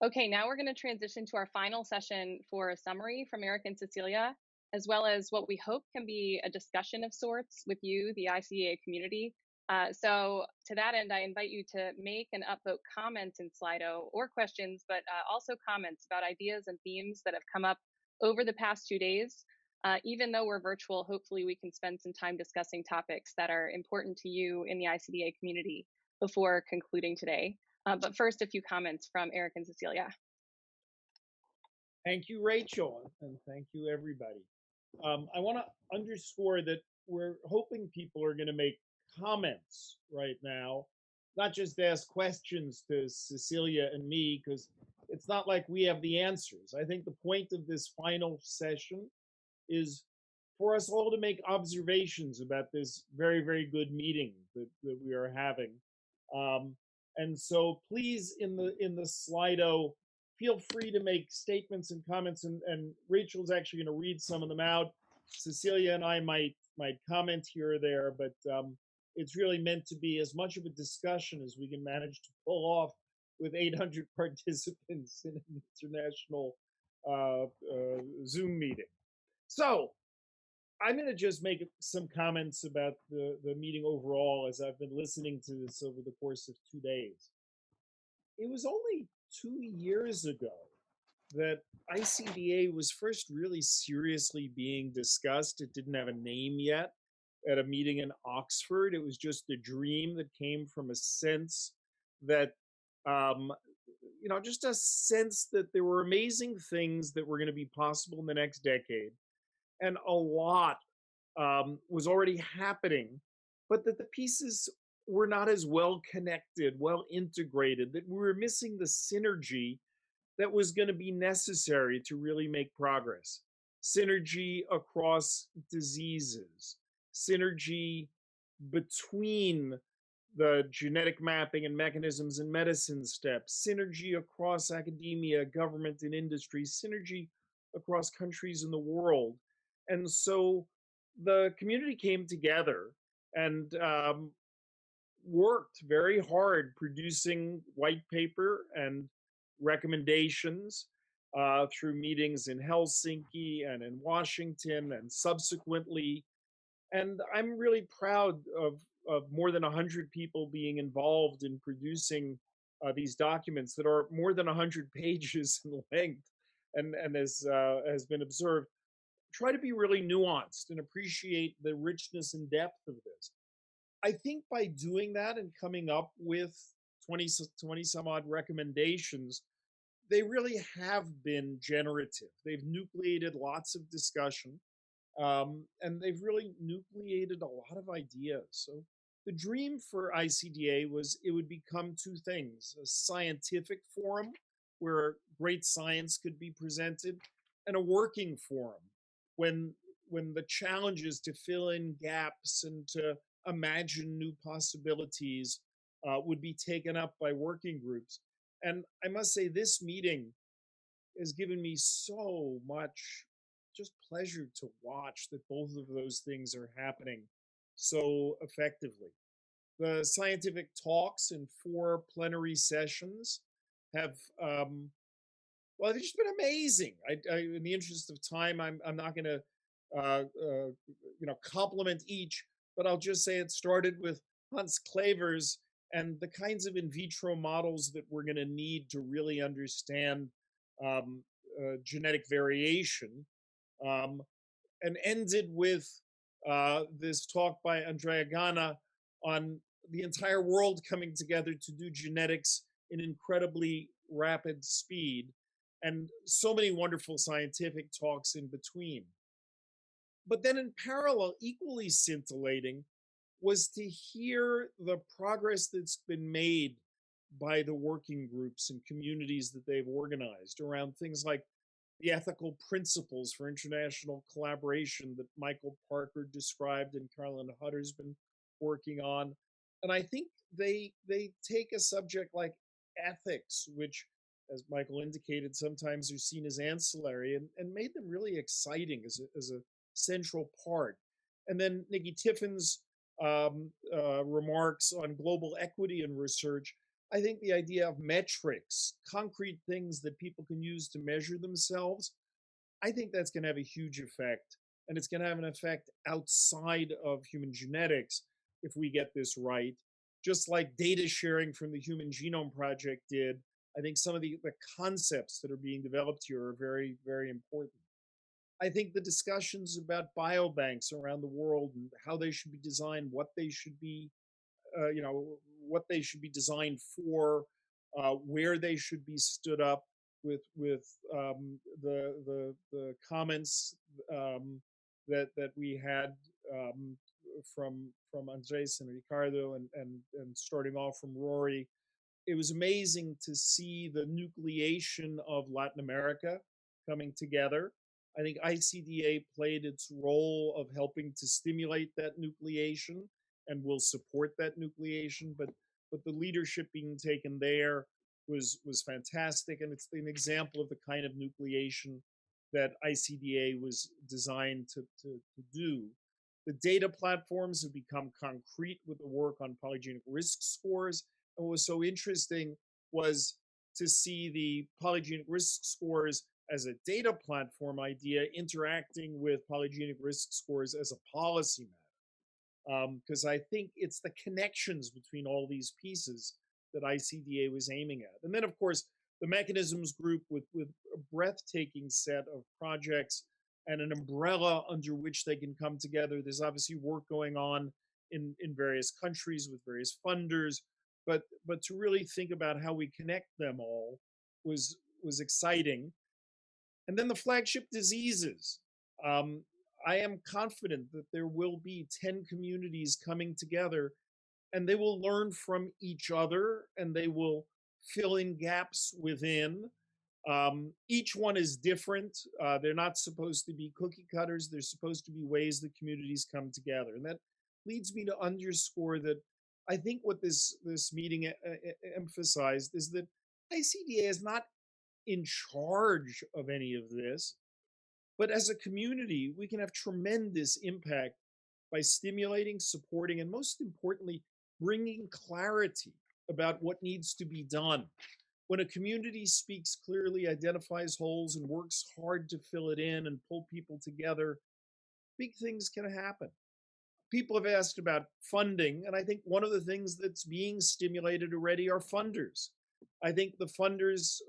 Okay, now we're going to transition to our final session for a summary from Eric and Cecilia, as well as what we hope can be a discussion of sorts with you, the ICDA community. So to that end, I invite you to make and upvote comments in Slido or questions, but also comments about ideas and themes that have come up over the past 2 days. Even though we're virtual, hopefully we can spend some time discussing topics that are important to you in the ICDA community before concluding today. But first, a few comments from Eric and Cecilia. Thank you, Rachel, and thank you, everybody. I want to underscore that we're hoping people are going to make comments right now, not just ask questions to Cecilia and me, because it's not like we have the answers. I think the point of this final session is for us all to make observations about this very, very good meeting that we are having. And so please, in the Slido, feel free to make statements and comments, and Rachel's actually going to read some of them out. Cecilia and I might comment here or there, but it's really meant to be as much of a discussion as we can manage to pull off with 800 participants in an international Zoom meeting. So I'm going to just make some comments about the meeting overall as I've been listening to this over the course of 2 days. It was only 2 years ago that ICDA was first really seriously being discussed. It didn't have a name yet at a meeting in Oxford. It was just a dream that came from a sense that, just a sense that there were amazing things that were going to be possible in the next decade. And a lot was already happening, but that the pieces were not as well connected, well integrated, that we were missing the synergy that was going to be necessary to really make progress. Synergy across diseases, synergy between the genetic mapping and mechanisms and medicine steps, synergy across academia, government, and industry, synergy across countries in the world. And so the community came together and worked very hard producing white paper and recommendations through meetings in Helsinki and in Washington and subsequently. And I'm really proud of more than 100 people being involved in producing these documents that are more than 100 pages in length and as has been observed, try to be really nuanced and appreciate the richness and depth of this. I think by doing that and coming up with 20 some odd recommendations, they really have been generative. They've nucleated lots of discussion, and they've really nucleated a lot of ideas. So the dream for ICDA was it would become two things: a scientific forum where great science could be presented, and a working forum when the challenges to fill in gaps and to imagine new possibilities would be taken up by working groups. And I must say, this meeting has given me so much just pleasure to watch that both of those things are happening so effectively. The scientific talks in 4 plenary sessions have, well, they've just been amazing. In the interest of time, I'm not going to, compliment each, but I'll just say it started with Hans Clavers and the kinds of in vitro models that we're going to need to really understand genetic variation, and ended with this talk by Andrea Gana on the entire world coming together to do genetics in incredibly rapid speed, and so many wonderful scientific talks in between. But then in parallel, equally scintillating, was to hear the progress that's been made by the working groups and communities that they've organized around things like the ethical principles for international collaboration that Michael Parker described and Carolyn Hutter's been working on. And I think they take a subject like ethics, which, as Michael indicated, sometimes are seen as ancillary, and made them really exciting as a central part. And then Nikki Tiffin's remarks on global equity in research, I think the idea of metrics, concrete things that people can use to measure themselves, I think that's going to have a huge effect. And it's going to have an effect outside of human genetics if we get this right. Just like data sharing from the Human Genome Project did, I think some of the concepts that are being developed here are very, very important. I think the discussions about biobanks around the world and how they should be designed, what they should be, what they should be designed for, where they should be stood up, with the comments that we had from Andres and Ricardo, and starting off from Rory. It was amazing to see the nucleation of Latin America coming together. I think ICDA played its role of helping to stimulate that nucleation and will support that nucleation, but the leadership being taken there was fantastic, and it's an example of the kind of nucleation that ICDA was designed to do. The data platforms have become concrete with the work on polygenic risk scores. And what was so interesting was to see the polygenic risk scores as a data platform idea interacting with polygenic risk scores as a policy matter. Because I think it's the connections between all these pieces that ICDA was aiming at. And then, of course, the mechanisms group with a breathtaking set of projects and an umbrella under which they can come together. There's obviously work going on in various countries with various funders, but to really think about how we connect them all was exciting. And then the flagship diseases. I am confident that there will be 10 communities coming together, and they will learn from each other, and they will fill in gaps within. Each one is different. They're not supposed to be cookie cutters. They're supposed to be ways that communities come together. And that leads me to underscore that I think what this meeting emphasized is that ICDA is not in charge of any of this, but as a community, we can have tremendous impact by stimulating, supporting, and most importantly, bringing clarity about what needs to be done. When a community speaks clearly, identifies holes, and works hard to fill it in and pull people together, big things can happen. People have asked about funding, and I think one of the things that's being stimulated already are funders. I think the funders,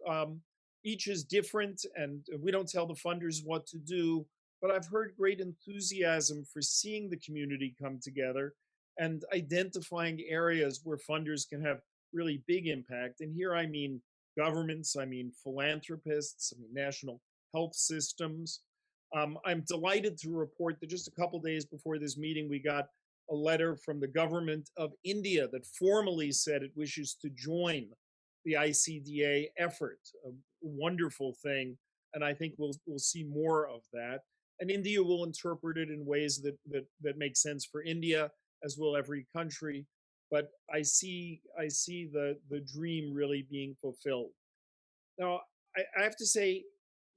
each is different, and we don't tell the funders what to do, but I've heard great enthusiasm for seeing the community come together and identifying areas where funders can have really big impact. And here I mean governments, I mean philanthropists, I mean national health systems. I'm delighted to report that just a couple days before this meeting, we got a letter from the government of India that formally said it wishes to join the ICDA effort. A wonderful thing, and I think we'll see more of that. And India will interpret it in ways that make sense for India, as will every country. But I see the dream really being fulfilled. Now, I have to say,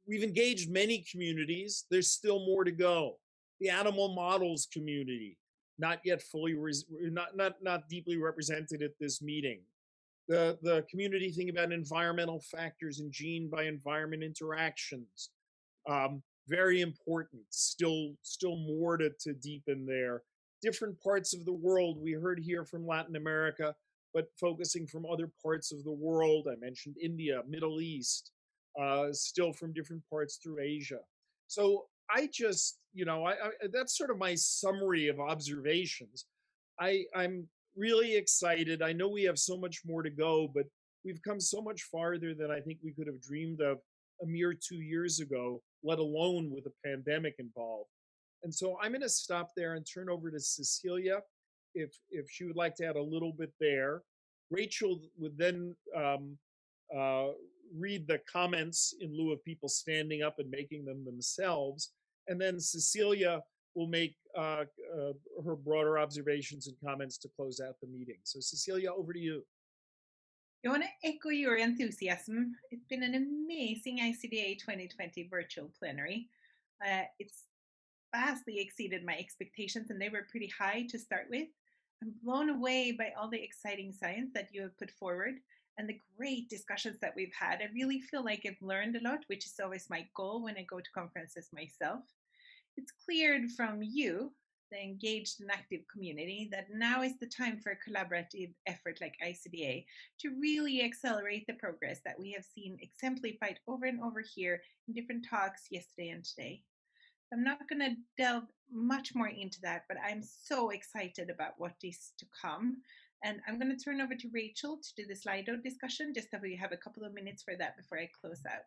we've engaged many communities. There's still more to go. The animal models community, not yet fully, not deeply represented at this meeting. The community thing about environmental factors and gene by environment interactions, very important. Still more to deepen there. Different parts of the world. We heard here from Latin America, but focusing from other parts of the world. I mentioned India, Middle East, still from different parts through Asia. So I just, that's sort of my summary of observations. I'm really excited. I know we have so much more to go, but we've come so much farther than I think we could have dreamed of a mere 2 years ago, let alone with a pandemic involved. And so I'm going to stop there and turn over to Cecilia if she would like to add a little bit there. Rachel would then read the comments in lieu of people standing up and making them themselves. And then Cecilia will make her broader observations and comments to close out the meeting. So Cecilia, over to you. I want to echo your enthusiasm. It's been an amazing ICDA 2020 virtual plenary. It's vastly exceeded my expectations, and they were pretty high to start with. I'm blown away by all the exciting science that you have put forward. and the great discussions that we've had. I really feel like I've learned a lot, which is always my goal when I go to conferences myself. It's cleared from you, the engaged and active community, that now is the time for a collaborative effort like ICDA to really accelerate the progress that we have seen exemplified over and over here in different talks yesterday and today. I'm not going to delve much more into that, but I'm so excited about what is to come. And I'm going to turn over to Rachel to do the Slido discussion, just so we have a couple of minutes for that before I close out.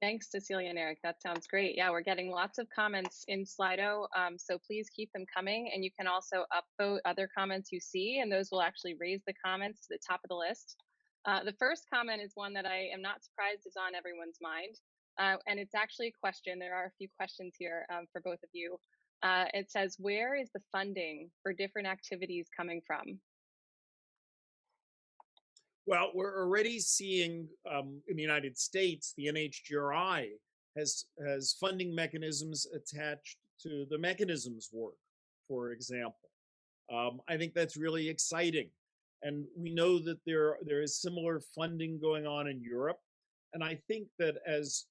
Thanks, Cecilia and Eric. That sounds great. Yeah, we're getting lots of comments in Slido, so please keep them coming. And you can also upvote other comments you see, and those will actually raise the comments to the top of the list. The first comment is one that I am not surprised is on everyone's mind, and it's actually a question. There are a few questions here for both of you. It says, where is the funding for different activities coming from? Well, we're already seeing in the United States, the NHGRI has funding mechanisms attached to the mechanisms work, for example. I think that's really exciting. And we know that there is similar funding going on in Europe. And I think that as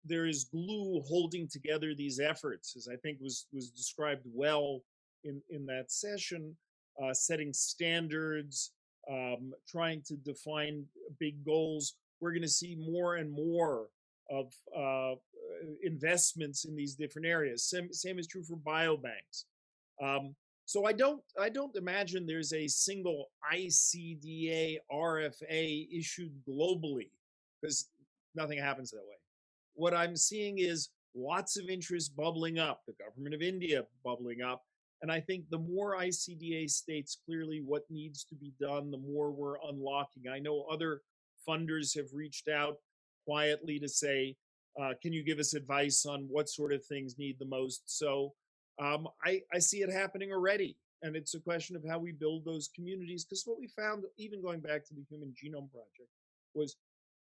there is glue holding together these efforts, as I think was described well in that session, setting standards, trying to define big goals, we're going to see more and more of investments in these different areas. Same is true for biobanks. So I don't imagine there's a single ICDA RFA issued globally, because nothing happens that way. What I'm seeing is lots of interest bubbling up, the government of India bubbling up. And I think the more ICDA states clearly what needs to be done, the more we're unlocking. I know other funders have reached out quietly to say, can you give us advice on what sort of things need the most? So I see it happening already. And it's a question of how we build those communities. Because what we found, even going back to the Human Genome Project, was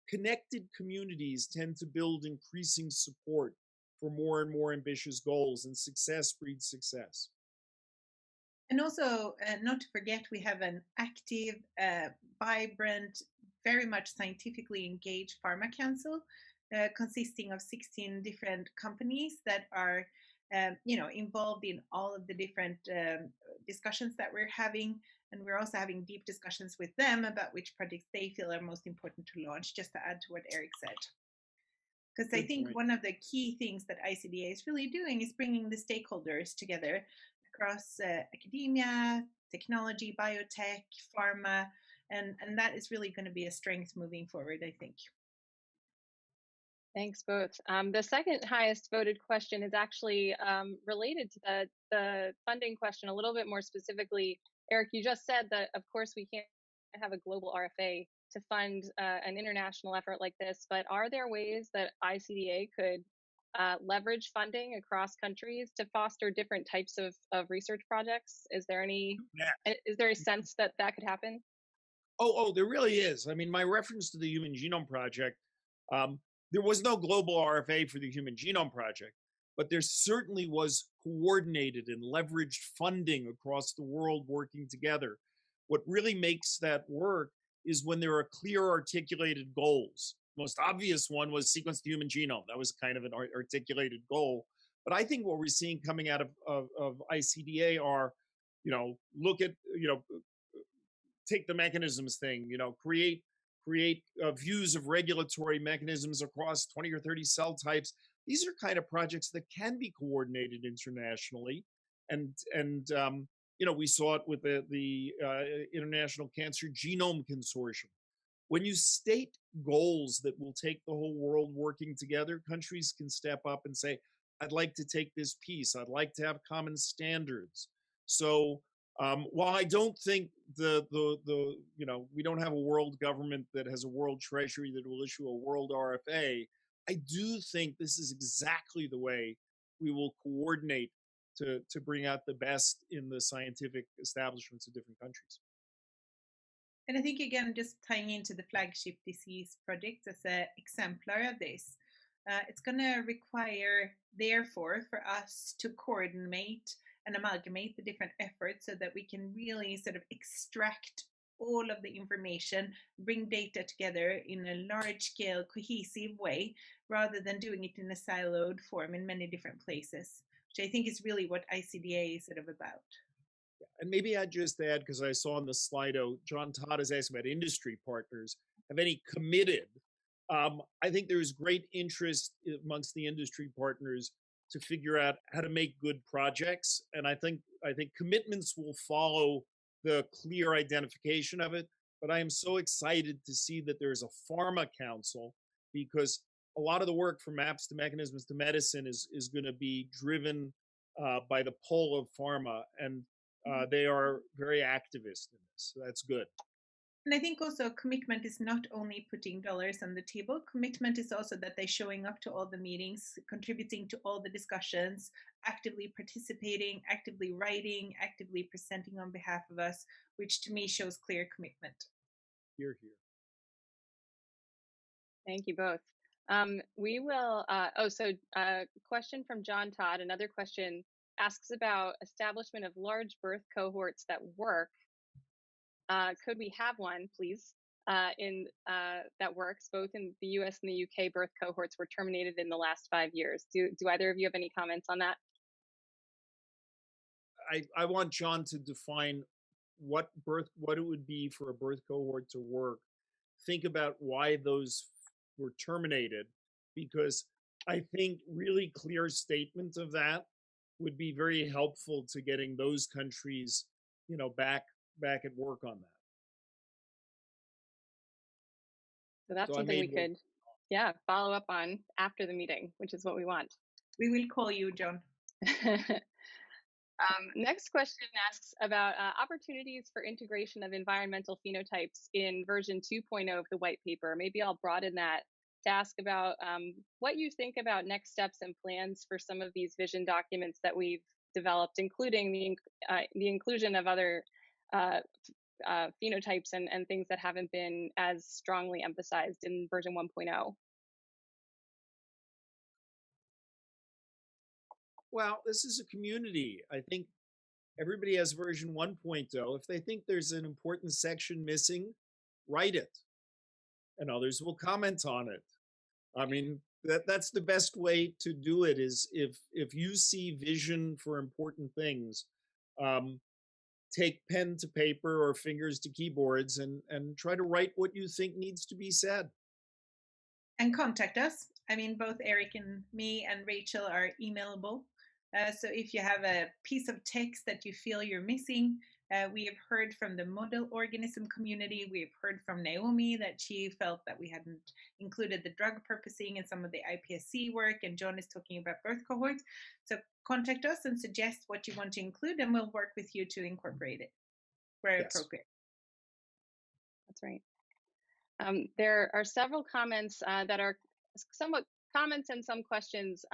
connected communities tend to build increasing support for more and more ambitious goals, and success breeds success. And also, not to forget, we have an active, vibrant, very much scientifically engaged pharma council consisting of 16 different companies that are involved in all of the different discussions that we're having. And we're also having deep discussions with them about which projects they feel are most important to launch, just to add to what Eric said. Because I think one of the key things that ICDA is really doing is bringing the stakeholders together across academia, technology, biotech, pharma, and that is really going to be a strength moving forward, I think. Thanks both. The second highest voted question is actually related to the funding question a little bit more specifically. Eric, you just said that, of course, we can't have a global RFA to fund an international effort like this, but are there ways that ICDA could leverage funding across countries to foster different types of research projects? Is there a sense that that could happen? Oh, there really is. I mean, my reference to the Human Genome Project, there was no global RFA for the Human Genome Project, but there certainly was coordinated and leveraged funding across the world working together. What really makes that work is when there are clear articulated goals. The most obvious one was sequence the human genome. That was kind of an articulated goal. But I think what we're seeing coming out of ICDA are, look at, take the mechanisms thing, create views of regulatory mechanisms across 20 or 30 cell types. These are kind of projects that can be coordinated internationally. And we saw it with the International Cancer Genome Consortium. When you state goals that will take the whole world working together, countries can step up and say, I'd like to take this piece. I'd like to have common standards. So while I don't think we don't have a world government that has a world treasury that will issue a world RFA, I do think this is exactly the way we will coordinate to bring out the best in the scientific establishments of different countries. And I think, again, just tying into the Flagship Disease project as an exemplar of this, it's going to require, therefore, for us to coordinate and amalgamate the different efforts so that we can really sort of extract all of the information, bring data together in a large scale, cohesive way, rather than doing it in a siloed form in many different places, which I think is really what ICDA is sort of about. And maybe I'd just add, because I saw on the Slido, John Todd is asking about industry partners. Have any committed? I think there's great interest amongst the industry partners to figure out how to make good projects. And I think commitments will follow the clear identification of it. But I am so excited to see that there's a pharma council, because a lot of the work from maps to mechanisms to medicine is going to be driven by the pull of pharma. And they are very activist in this. So that's good. And I think also commitment is not only putting dollars on the table. Commitment is also that they're showing up to all the meetings, contributing to all the discussions, actively participating, actively writing, actively presenting on behalf of us, which to me shows clear commitment. Hear, hear. Thank you both. We will, question from John Todd, another question asks about establishment of large birth cohorts that work. Could we have one, please, that works? Both in the US and the UK, birth cohorts were terminated in the last 5 years. Do either of you have any comments on that? I want John to define what it would be for a birth cohort to work. Think about why those were terminated, because I think really clear statement of that would be very helpful to getting those countries, back at work on that. So that's something we could, follow up on after the meeting, which is what we want. We will call you, John. Next question asks about opportunities for integration of environmental phenotypes in version 2.0 of the white paper. Maybe I'll broaden that to ask about what you think about next steps and plans for some of these vision documents that we've developed, including the inclusion of other phenotypes and things that haven't been as strongly emphasized in version 1.0. Well, this is a community. I think everybody has version 1.0. If they think there's an important section missing, write it, and others will comment on it. I mean, that's the best way to do it, is if you see vision for important things, take pen to paper or fingers to keyboards and try to write what you think needs to be said. And contact us. I mean, both Eric and me and Rachel are emailable. So if you have a piece of text that you feel you're missing, we have heard from the model organism community. We've heard from Naomi that she felt that we hadn't included the drug purposing in some of the iPSC work, and John is talking about birth cohorts. So contact us and suggest what you want to include, and we'll work with you to incorporate it where appropriate. That's right. There are several comments that are somewhat comments and some questions,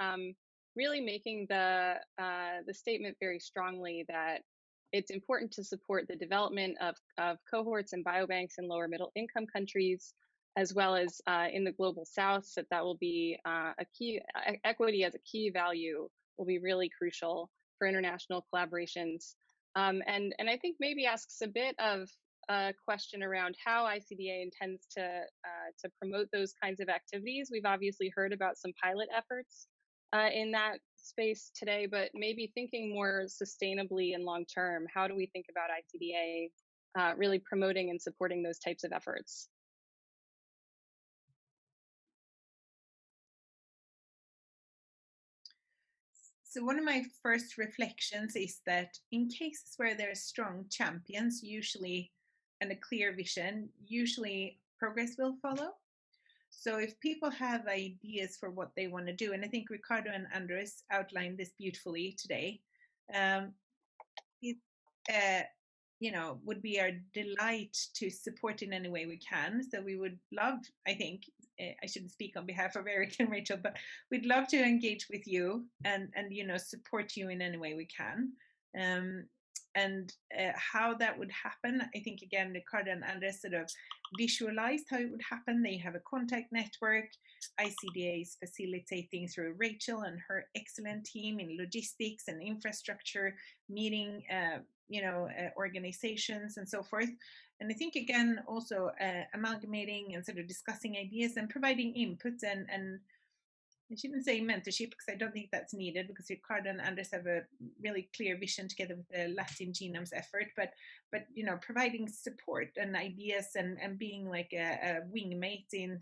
really making the statement very strongly that it's important to support the development of cohorts and biobanks in lower middle income countries, as well as in the global south, that will be a key, equity as a key value will be really crucial for international collaborations. And I think maybe asks a bit of a question around how ICDA intends to promote those kinds of activities. We've obviously heard about some pilot efforts in that space today, but maybe thinking more sustainably and long term, how do we think about ICDA really promoting and supporting those types of efforts? So one of my first reflections is that in cases where there are strong champions, usually, and a clear vision, usually progress will follow. So if people have ideas for what they want to do, and I think Ricardo and Andres outlined this beautifully today, it would be our delight to support in any way we can. So we would love, I think, I shouldn't speak on behalf of Eric and Rachel, but we'd love to engage with you and support you in any way we can. And how that would happen, I think, again, Ricardo and Andres sort of visualized how it would happen. They have a contact network. ICDA is facilitating through Rachel and her excellent team in logistics and infrastructure, meeting organizations and so forth. And I think, again, also amalgamating and sort of discussing ideas and providing inputs and I shouldn't say mentorship because I don't think that's needed because Ricardo and Anders have a really clear vision together with the Latin Genomes effort, but you know, providing support and ideas and being like a wingmate in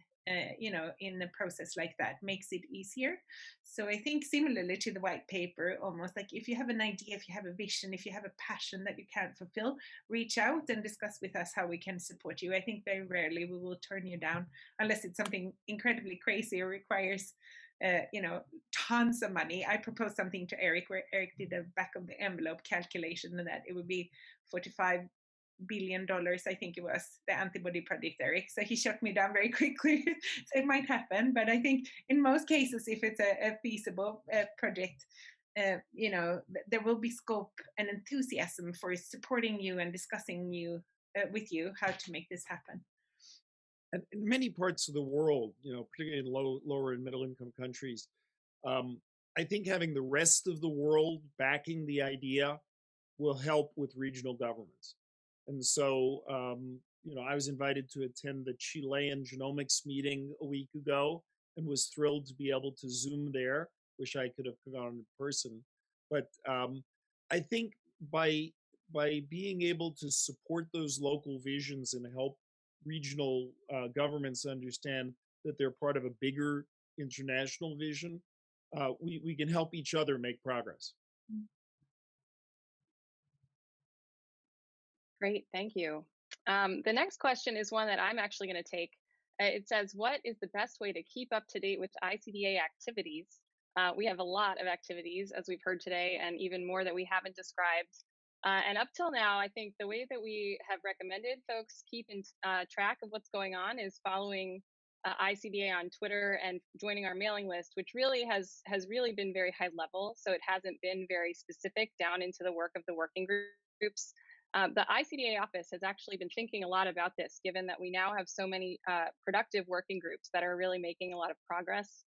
you know, in a process like that makes it easier. So I think similarly to the white paper, almost like if you have an idea, if you have a vision, if you have a passion that you can't fulfill, reach out and discuss with us how we can support you. I think very rarely we will turn you down unless it's something incredibly crazy or requires you know, tons of money. I proposed something to Eric where Eric did a back of the envelope calculation and that it would be $45 billion, I think it was, the antibody project, Eric. So he shut me down very quickly. So it might happen, but I think in most cases, if it's a feasible project, you know, there will be scope and enthusiasm for supporting you and discussing you with you how to make this happen. And in many parts of the world, you know, particularly in lower and middle income countries, I think having the rest of the world backing the idea will help with regional governments. And so, you know, I was invited to attend the Chilean genomics meeting a week ago and was thrilled to be able to Zoom there. Wish I could have gone in person. But I think by being able to support those local visions and help regional governments understand that they're part of a bigger international vision, we can help each other make progress. Great, thank you. The next question is one that I'm actually going to take. It says, what is the best way to keep up to date with ICDA activities? We have a lot of activities, as we've heard today, and even more that we haven't described. And up till now, I think the way that we have recommended folks keep in track of what's going on is following ICDA on Twitter and joining our mailing list, which really has really been very high level. So it hasn't been very specific down into the work of the working groups. The ICDA office has actually been thinking a lot about this, given that we now have so many productive working groups that are really making a lot of progress,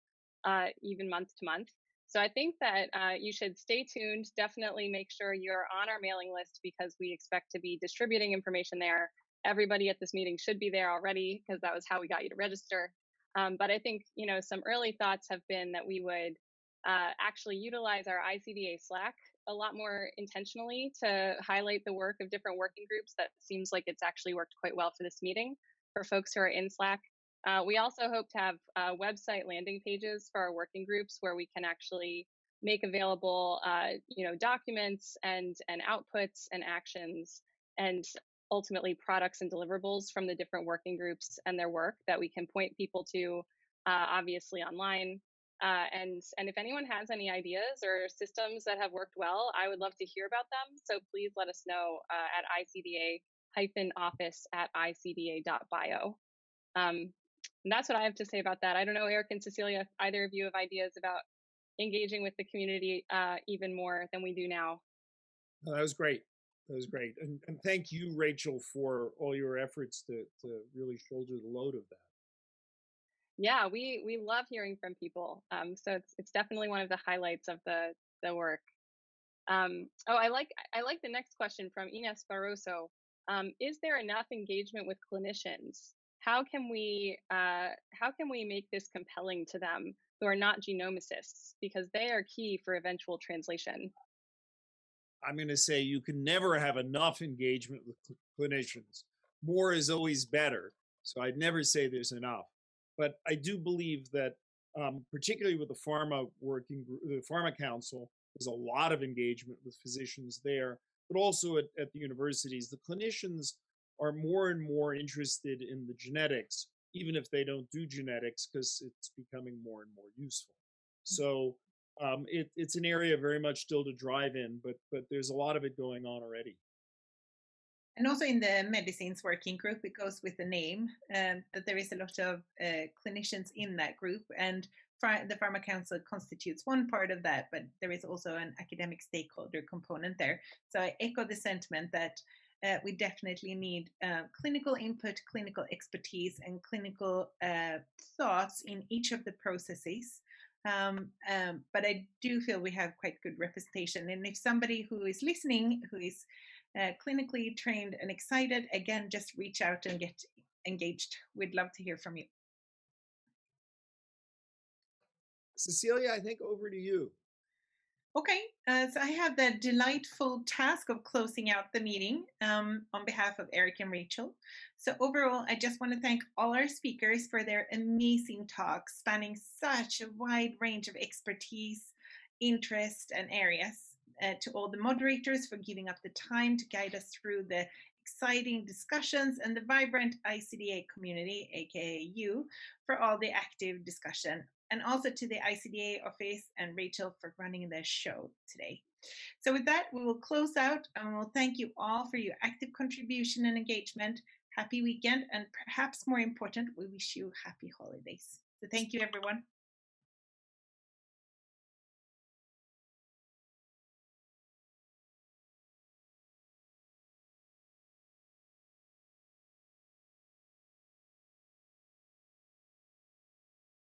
even month to month. So I think that you should stay tuned. Definitely make sure you're on our mailing list because we expect to be distributing information there. Everybody at this meeting should be there already because that was how we got you to register. But I think, you know, some early thoughts have been that we would actually utilize our ICDA Slack a lot more intentionally to highlight the work of different working groups. That seems like it's actually worked quite well for this meeting for folks who are in Slack. We also hope to have website landing pages for our working groups where we can actually make available, you know, documents and outputs and actions and ultimately products and deliverables from the different working groups and their work that we can point people to, obviously online. And if anyone has any ideas or systems that have worked well, I would love to hear about them. So please let us know at ICDA-office@icda.bio. And that's what I have to say about that. I don't know, Eric and Cecilia, if either of you have ideas about engaging with the community even more than we do now. Oh, that was great. That was great. And thank you, Rachel, for all your efforts to really shoulder the load of that. Yeah, we love hearing from people. So it's definitely one of the highlights of the work. Oh, I like the next question from Ines Barroso. Is there enough engagement with clinicians? How can we make this compelling to them who are not genomicists, because they are key for eventual translation? I'm going to say you can never have enough engagement with clinicians. More is always better. So I'd never say there's enough. But I do believe that, particularly with the pharma working group, the Pharma Council, there's a lot of engagement with physicians there, but also at the universities. The clinicians are more and more interested in the genetics, even if they don't do genetics, because it's becoming more and more useful. So it's an area very much still to drive in, but there's a lot of it going on already. And also in the medicines working group, it goes with the name, that there is a lot of clinicians in that group, and the Pharma Council constitutes one part of that, but there is also an academic stakeholder component there. So I echo the sentiment that we definitely need clinical input, clinical expertise, and clinical thoughts in each of the processes. But I do feel we have quite good representation. And if somebody who is listening, who is clinically trained and excited, again, just reach out and get engaged. We'd love to hear from you. Cecilia, I think over to you. Okay, so I have the delightful task of closing out the meeting on behalf of Eric and Rachel. So overall, I just want to thank all our speakers for their amazing talks, spanning such a wide range of expertise, interest, and areas. To all the moderators for giving up the time to guide us through the exciting discussions, and the vibrant ICDA community, aka you, for all the active discussion. And also to the ICDA office and Rachel for running the show today. So with that, we will close out, and we'll thank you all for your active contribution and engagement. Happy weekend, and perhaps more important, we wish you happy holidays. So thank you, everyone.